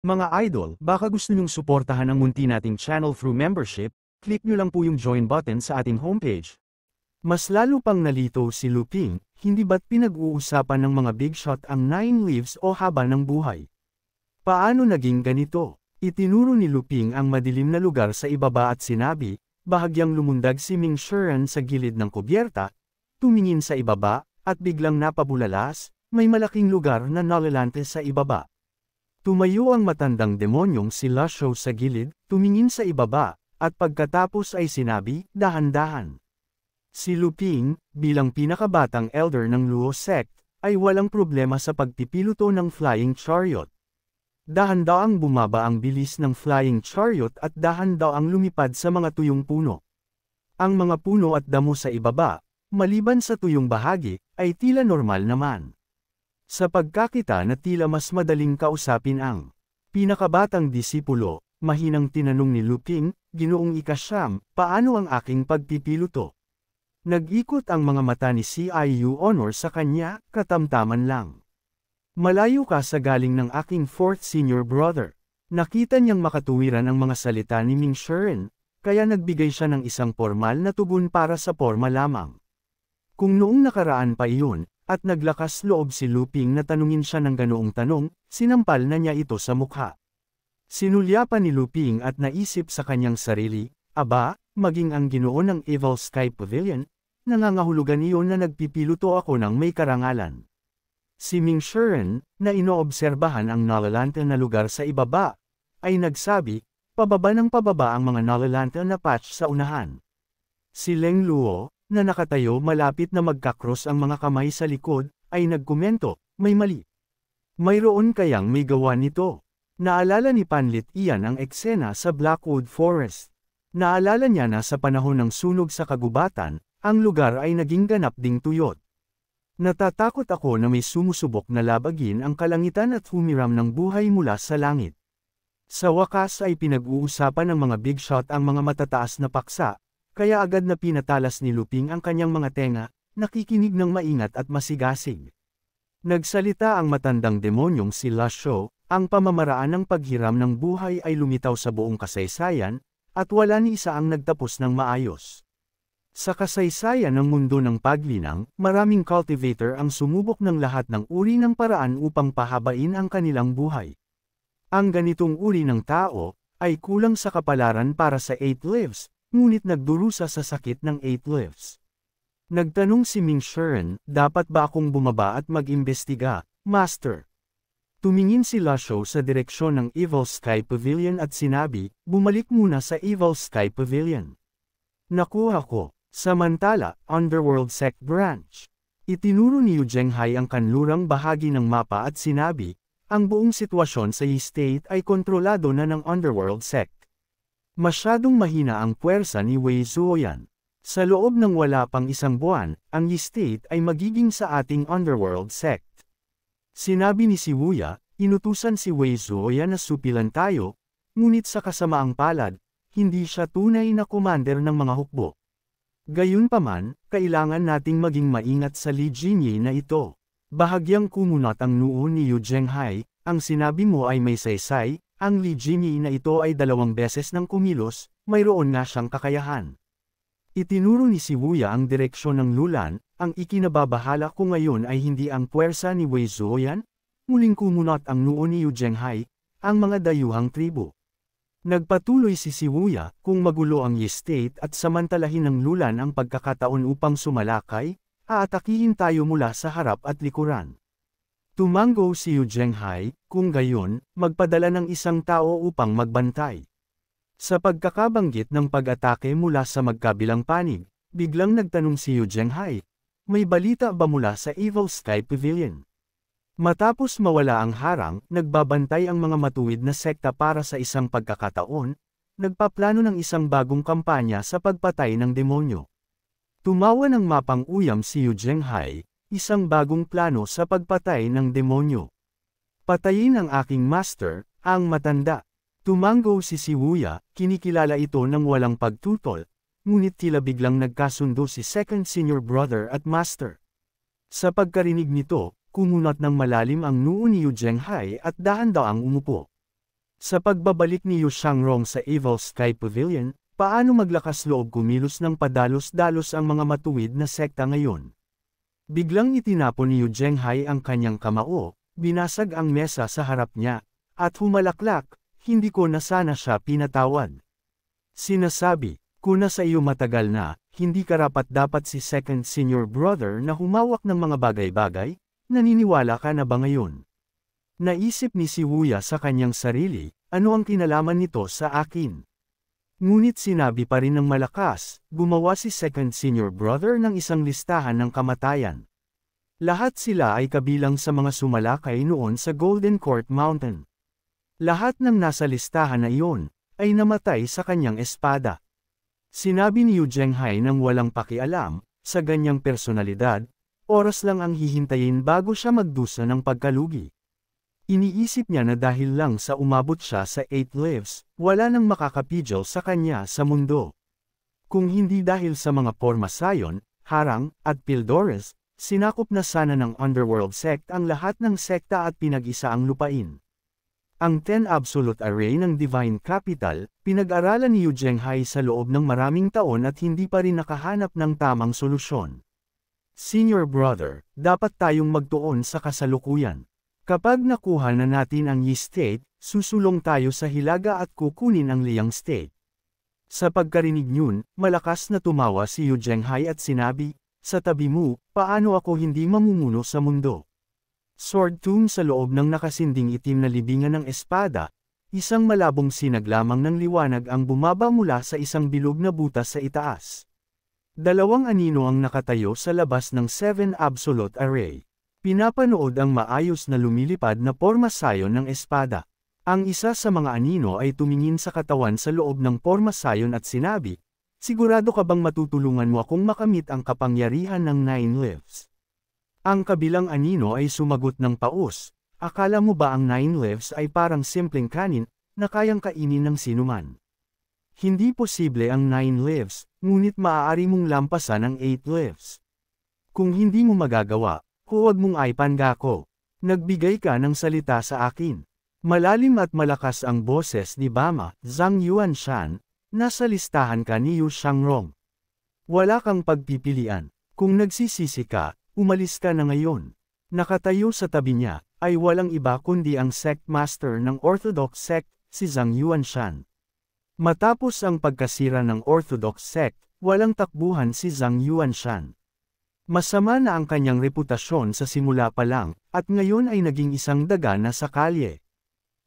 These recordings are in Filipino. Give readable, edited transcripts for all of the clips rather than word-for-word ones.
Mga idol, baka gusto nyong suportahan ang munti nating channel through membership, click nyo lang po yung join button sa ating homepage. Mas lalo pang nalito si Luping, hindi ba't pinag-uusapan ng mga big shot ang 9 lives o haba ng buhay? Paano naging ganito? Itinuro ni Luping ang madilim na lugar sa ibaba at sinabi, bahagyang lumundag si Ming Shiren sa gilid ng kubyerta, tumingin sa ibaba, at biglang napabulalas, may malaking lugar na nalalante sa ibaba. Tumayo ang matandang demonyong si Lasho sa gilid, tumingin sa ibaba, at pagkatapos ay sinabi, dahan-dahan. Si Luping, bilang pinakabatang elder ng Luo sect, ay walang problema sa pagpipiluto ng flying chariot. Dahan-daang bumaba ang bilis ng flying chariot at dahan-daang lumipad sa mga tuyong puno. Ang mga puno at damo sa ibaba, maliban sa tuyong bahagi, ay tila normal naman. Sa pagkakita na tila mas madaling kausapin ang pinakabatang disipulo, mahinang tinanong ni Luping, Ginoong Ikasyam, paano ang aking pagpipiluto? Nag-ikot ang mga mata ni CIU Honor sa kanya, katamtaman lang. Malayo ka sa galing ng aking 4th senior brother. Nakita niyang makatuwiran ang mga salita ni Ming Shiren, kaya nagbigay siya ng isang formal na tugon para sa porma lamang. Kung noong nakaraan pa iyon, at naglakas loob si Luping na tanungin siya ng ganoong tanong, sinampal na niya ito sa mukha. Sinulyapan ni Luping at naisip sa kanyang sarili, aba, maging ang Ginoo ng Evil Sky Pavilion, nangangahulugan iyon na nagpipiluto ako ng may karangalan. Si Ming Shiren, na inoobserbahan ang nalalante na lugar sa ibaba, ay nagsabi, pababa ng pababa ang mga nalalante na patch sa unahan. Si Leng Luo, na nakatayo malapit na magkakross ang mga kamay sa likod, ay nagkomento, may mali. Mayroon kayang may gawa nito. Naalala ni Panlit iyan ang eksena sa Blackwood Forest. Naalala niya na sa panahon ng sunog sa kagubatan, ang lugar ay naging ganap ding tuyot. Natatakot ako na may sumusubok na labagin ang kalangitan at humiram ng buhay mula sa langit. Sa wakas ay pinag-uusapan ng mga big shot ang mga matataas na paksa, kaya agad na pinatalas ni Luping ang kanyang mga tenga, nakikinig ng maingat at masigasig. Nagsalita ang matandang demonyong si Lasho, ang pamamaraan ng paghiram ng buhay ay lumitaw sa buong kasaysayan, at wala ni isa ang nagtapos ng maayos. Sa kasaysayan ng mundo ng paglinang, maraming cultivator ang sumubok ng lahat ng uri ng paraan upang pahabain ang kanilang buhay. Ang ganitong uri ng tao, ay kulang sa kapalaran para sa 8 lives, ngunit nagdurusa sa sakit ng 8 lives. Nagtanong si Ming Shiren, dapat ba akong bumaba at mag-imbestiga, Master? Tumingin si Lasho sa direksyon ng Evil Sky Pavilion at sinabi, bumalik muna sa Evil Sky Pavilion. Nakuha ko. Samantala, Underworld Sect Branch. Itinuro ni Yu Zhenghai ang kanlurang bahagi ng mapa at sinabi, ang buong sitwasyon sa Yi-State ay kontrolado na ng Underworld Sect. Masyadong mahina ang puwersa ni Wei Zuoyan. Sa loob ng wala pang isang buwan, ang Yi-State ay magiging sa ating Underworld Sect. Sinabi ni si Wuya, inutusan si Wei Zuoyan na supilan tayo, ngunit sa kasamaang palad, hindi siya tunay na commander ng mga hukbo. Gayunpaman, kailangan nating maging maingat sa Li Jinyi na ito. Bahagyang kumunat ang noo ni Yu Zhenghai, ang sinabi mo ay may saysay, ang Li Jinyi na ito ay 2 beses nang kumilos, mayroon nga siyang kakayahan. Itinuro ni si Wuya ang direksyon ng lulan, ang ikinababahala ko ngayon ay hindi ang puwersa ni Wei Zuoyan, muling kumunat ang noo ni Yu Zhenghai, ang mga dayuhang tribo. Nagpatuloy si Wuya, kung magulo ang Yi-State at samantalahin ng lulan ang pagkakataon upang sumalakay, aatakihin tayo mula sa harap at likuran. Tumango si Yu Zhenghai, kung gayon, magpadala ng isang tao upang magbantay. Sa pagkakabanggit ng pag-atake mula sa magkabilang panig, biglang nagtanong si Yu Zhenghai, may balita ba mula sa Evil Sky Pavilion? Matapos mawala ang harang, nagbabantay ang mga matuwid na sekta para sa isang pagkakataon, nagpaplano ng isang bagong kampanya sa pagpatay ng demonyo. Tumawa ng mapang uyam si Yu Zhenghai, isang bagong plano sa pagpatay ng demonyo. Patayin ang aking master, ang matanda. Tumango si Wuya, kinikilala ito ng walang pagtutol, ngunit tila biglang nagkasundo si second senior brother at master. Sa pagkarinig nito, kumunat ng malalim ang noo ni Yu Zhenghai at dahan-daang umupo. Sa pagbabalik ni Yu Shangrong sa Evil Sky Pavilion, paano maglakas loob kumilos ng padalos-dalos ang mga matuwid na sekta ngayon? Biglang itinapon ni Yu Zhenghai ang kanyang kamao, binasag ang mesa sa harap niya, at humalaklak, hindi ko na sana siya pinatawad. Sinasabi ko na sa iyo matagal na, hindi karapat-dapat si second senior brother na humawak ng mga bagay-bagay, naniniwala ka na ba ngayon? Naisip ni si Wuya sa kanyang sarili, ano ang kinalaman nito sa akin? Ngunit sinabi pa rin ng malakas, gumawa si second senior brother ng isang listahan ng kamatayan. Lahat sila ay kabilang sa mga sumalakay noon sa Golden Court Mountain. Lahat ng nasa listahan na iyon, ay namatay sa kanyang espada. Sinabi ni Yu Zhenghai nang walang pakialam, sa ganyang personalidad, oras lang ang hihintayin bago siya magdusa ng pagkalugi. Iniisip niya na dahil lang sa umabot siya sa 8 lives, wala nang makakapigil sa kanya sa mundo. Kung hindi dahil sa mga Pormasayon, Harang, at Pildores, sinakop na sana ng Underworld Sect ang lahat ng sekta at pinag-isa ang lupain. Ang 10 Absolute Array ng Divine Capital, pinag-aralan ni Yu Zhenghai sa loob ng maraming taon at hindi pa rin nakahanap ng tamang solusyon. Senior brother, dapat tayong magtuon sa kasalukuyan. Kapag nakuha na natin ang Yi State, susulong tayo sa Hilaga at kukunin ang Liang State. Sa pagkarinig niyon, malakas na tumawa si Yu Zhenghai at sinabi, sa tabi mo, paano ako hindi mamumuno sa mundo? Sword Tomb sa loob ng nakasinding itim na libingan ng espada, isang malabong sinag lamang ng liwanag ang bumaba mula sa isang bilog na butas sa itaas. Dalawang anino ang nakatayo sa labas ng 7 Absolute Array. Pinapanood ang maayos na lumilipad na pormasayon ng espada. Ang isa sa mga anino ay tumingin sa katawan sa loob ng pormasayon at sinabi, sigurado ka bang matutulungan mo akong makamit ang kapangyarihan ng 9 lives? Ang kabilang anino ay sumagot ng paus, akala mo ba ang 9 lives ay parang simpleng kanin, na kayang kainin ng sinuman? Hindi posible ang 9 lives, ngunit maaari mong lampasan ang 8 lives. Kung hindi mo magagawa, huwag mong ipangako. Nagbigay ka ng salita sa akin. Malalim at malakas ang boses ni Bama, Zhang Yuanshan, nasa listahan ka ni Yu Shangrong. Wala kang pagpipilian. Kung nagsisisi ka, umalis ka na ngayon. Nakatayo sa tabi niya, ay walang iba kundi ang sect master ng Orthodox sect, si Zhang Yuanshan. Matapos ang pagkasira ng Orthodox sect, walang takbuhan si Zhang Yuanshan. Masama na ang kanyang reputasyon sa simula pa lang, at ngayon ay naging isang daga na sa kalye.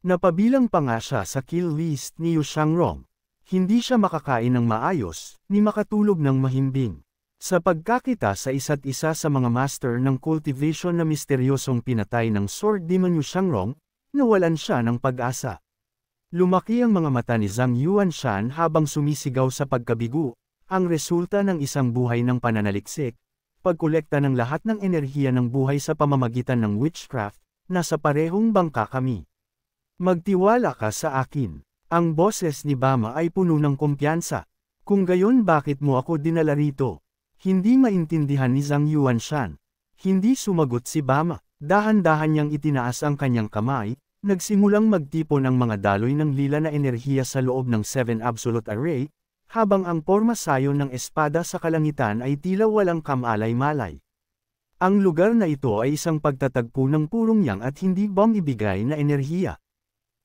Napabilang pa nga siya sa kill list ni Yu Shangrong. Hindi siya makakain ng maayos, ni makatulog ng mahimbing. Sa pagkakita sa isa't isa sa mga master ng cultivation na misteryosong pinatay ng Sword Demon Yu Shangrong, nawalan siya ng pag-asa. Lumaki ang mga mata ni Zhang Yuanshan habang sumisigaw sa pagkabigo, ang resulta ng isang buhay ng pananaliksik, pagkolekta ng lahat ng enerhiya ng buhay sa pamamagitan ng witchcraft, nasa parehong bangka kami. Magtiwala ka sa akin. Ang boses ni Bama ay puno ng kumpiyansa. Kung gayon bakit mo ako dinala rito? Hindi maintindihan ni Zhang Yuanshan. Hindi sumagot si Bama. Dahan-dahan niyang itinaas ang kanyang kamay, nagsimulang magtipon ang mga daloy ng lila na enerhiya sa loob ng 7 Absolute Array, habang ang pormasayon ng espada sa kalangitan ay tila walang kamalay-malay. Ang lugar na ito ay isang pagtatagpo ng purong yang at hindi bang ibigay na enerhiya.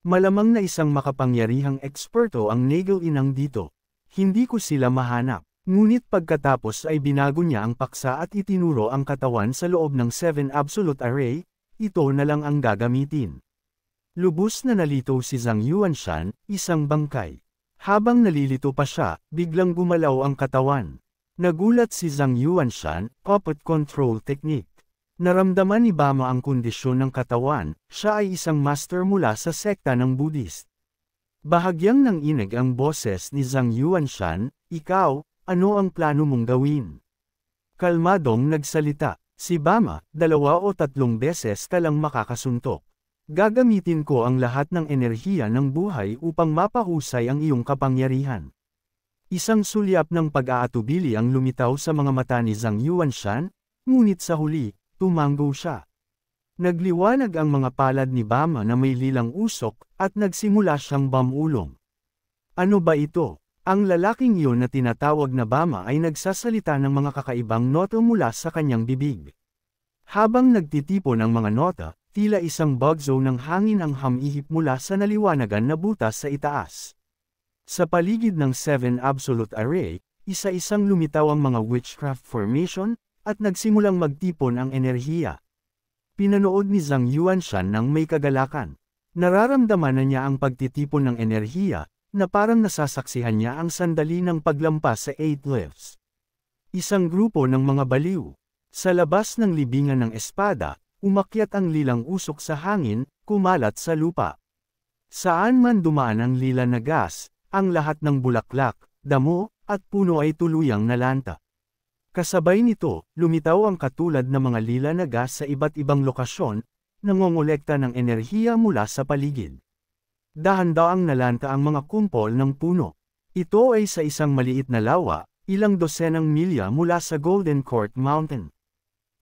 Malamang na isang makapangyarihang eksperto ang Nagel Inang dito. Hindi ko sila mahanap. Ngunit pagkatapos ay binago niya ang paksa at itinuro ang katawan sa loob ng 7 Absolute Array, ito na lang ang gagamitin. Lubos na nalito si Zhang Yuanshan, isang bangkay. Habang nalilito pa siya, biglang gumalaw ang katawan. Nagulat si Zhang Yuanshan, puppet control technique. Naramdaman ni Bama ang kondisyon ng katawan, siya ay isang master mula sa sekta ng Buddhist. Bahagyang nanginig ang boses ni Zhang Yuanshan, ikaw, ano ang plano mong gawin? Kalmadong nagsalita, si Bama, 2 o 3 beses ka lang makakasuntok. Gagamitin ko ang lahat ng enerhiya ng buhay upang mapahusay ang iyong kapangyarihan. Isang sulyap ng pag-aatubili ang lumitaw sa mga mata ni Zhang Yuanshan, ngunit sa huli, tumango siya. Nagliwanag ang mga palad ni Bama na may lilang usok, at nagsimula siyang bamulong. Ano ba ito? Ang lalaking iyon na tinatawag na Bama ay nagsasalita ng mga kakaibang nota mula sa kanyang bibig. Habang nagtitipon ang mga nota, tila isang bugzo ng hangin ang humihip mula sa naliwanagan na butas sa itaas. Sa paligid ng 7 Absolute Array, isa-isang lumitaw ang mga witchcraft formation, at nagsimulang magtipon ang enerhiya. Pinanood ni Zhang Yuanshan ng may kagalakan. Nararamdaman na niya ang pagtitipon ng enerhiya, na parang nasasaksihan niya ang sandali ng paglampas sa 8 lifts. Isang grupo ng mga baliw. Sa labas ng libingan ng espada, umakyat ang lilang usok sa hangin, kumalat sa lupa. Saan man dumaan ang lila na gas, ang lahat ng bulaklak, damo, at puno ay tuluyang nalanta. Kasabay nito, lumitaw ang katulad na mga lila na gas sa iba't ibang lokasyon, nangongolekta ng enerhiya mula sa paligid. Dahan-daang nalanta ang mga kumpol ng puno. Ito ay sa isang maliit na lawa, ilang dosenang milya mula sa Golden Court Mountain.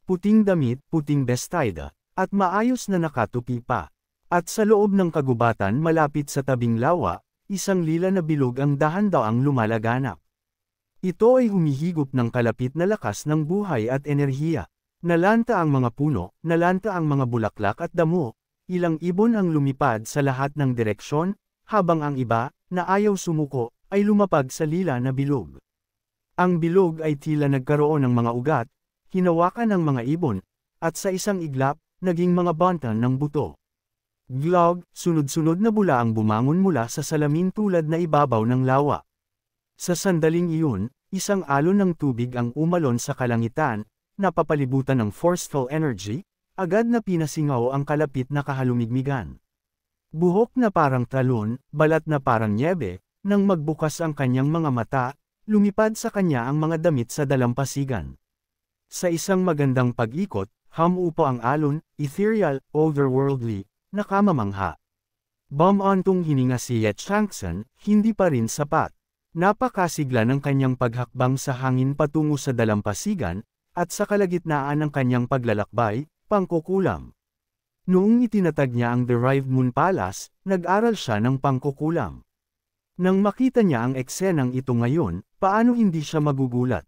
Puting damit, puting bestida, at maayos na nakatupi pa. At sa loob ng kagubatan malapit sa tabing lawa, isang lila na bilog ang dahan-daang lumalaganap. Ito ay humihigop ng kalapit na lakas ng buhay at enerhiya. Nalanta ang mga puno, nalanta ang mga bulaklak at damo. Ilang ibon ang lumipad sa lahat ng direksyon, habang ang iba, na ayaw sumuko, ay lumapag sa lila na bilog. Ang bilog ay tila nagkaroon ng mga ugat, hinawakan ng mga ibon, at sa isang iglap, naging mga bantan ng buto. Glog, sunod-sunod na bula ang bumangon mula sa salamin tulad na ibabaw ng lawa. Sa sandaling iyon, isang alon ng tubig ang umalon sa kalangitan, napapalibutan ng forceful energy, agad na pinasingaw ang kalapit na kahalumigmigan. Buhok na parang talon, balat na parang nyebe, nang magbukas ang kanyang mga mata, lumipad sa kanya ang mga damit sa dalampasigan. Sa isang magandang pag-ikot, humupo ang alon, ethereal, otherworldly, nakamamangha. Bumantong hininga si Ye Changsan, hindi pa rin sapat. Napakasigla ng kanyang paghakbang sa hangin patungo sa dalampasigan, at sa kalagitnaan ng kanyang paglalakbay, pangkukulam. Noong itinatag niya ang Derived Moon Palace, nag-aral siya ng pangkukulam. Nang makita niya ang eksenang ito ngayon, paano hindi siya magugulat?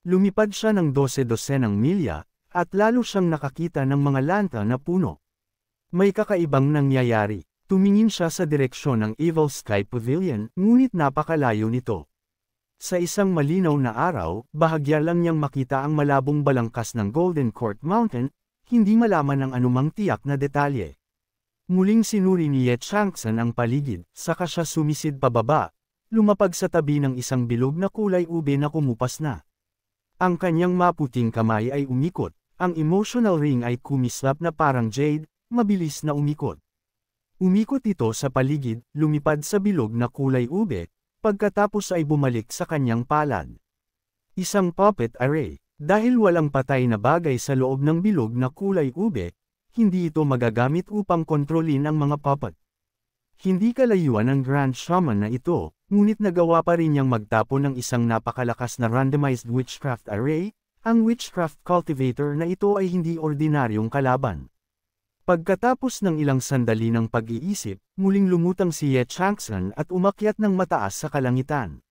Lumipad siya ng 12 milya, at lalo siyang nakakita ng mga lanta na puno. May kakaibang nangyayari. Tumingin siya sa direksyon ng Evil Sky Pavilion, ngunit napakalayo nito. Sa isang malinaw na araw, bahagya lang niyang makita ang malabong balangkas ng Golden Court Mountain, hindi malaman ang anumang tiyak na detalye. Muling sinuri ni Ye Changsan ang paligid, saka siya sumisid pababa, lumapag sa tabi ng isang bilog na kulay ube na kumupas na. Ang kanyang maputing kamay ay umikot, ang emotional ring ay kumislap na parang jade, mabilis na umikot. Umikot ito sa paligid, lumipad sa bilog na kulay ube, pagkatapos ay bumalik sa kanyang palad. Isang puppet array. Dahil walang patay na bagay sa loob ng bilog na kulay ube, hindi ito magagamit upang kontrolin ang mga puppet. Hindi kalayuan ng Grand Shaman na ito, ngunit nagawa pa rin niyang magtapon ng isang napakalakas na randomized witchcraft array, ang witchcraft cultivator na ito ay hindi ordinaryong kalaban. Pagkatapos ng ilang sandali ng pag-iisip, muling lumutang si Ye Changsan at umakyat ng mataas sa kalangitan.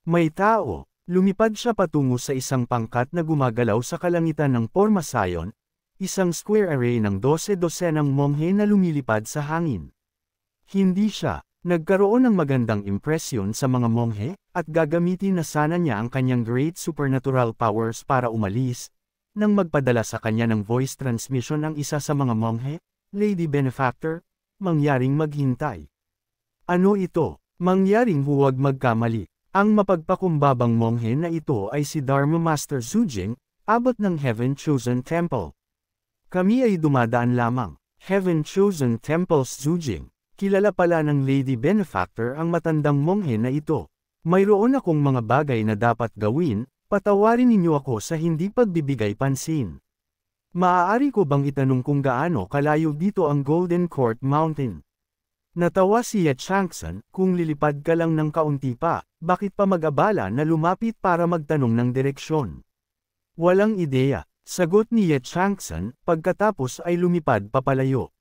May tao. Lumipad siya patungo sa isang pangkat na gumagalaw sa kalangitan ng Pormasayon, isang square array ng 12 monghe na lumilipad sa hangin. Hindi siya, nagkaroon ng magandang impresyon sa mga monghe, at gagamitin na sana niya ang kanyang great supernatural powers para umalis, nang magpadala sa kanya ng voice transmission ang isa sa mga monghe, Lady Benefactor, mangyaring maghintay. Ano ito? Mangyaring huwag magkamali. Ang mapagpakumbabang monghe na ito ay si Dharma Master Zujing, abot ng Heaven Chosen Temple. Kami ay dumadaan lamang. Heaven Chosen Temple's Zujing. Kilala pala ng Lady Benefactor ang matandang monghe na ito. Mayroon akong mga bagay na dapat gawin, patawarin ninyo ako sa hindi pagbibigay pansin. Maaari ko bang itanong kung gaano kalayo dito ang Golden Court Mountain? Natawa si Ye Changsan, kung lilipad ka lang ng kaunti pa, bakit pa mag-abala na lumapit para magtanong ng direksyon? Walang ideya. Sagot ni Ye Changsan, pagkatapos ay lumipad papalayo.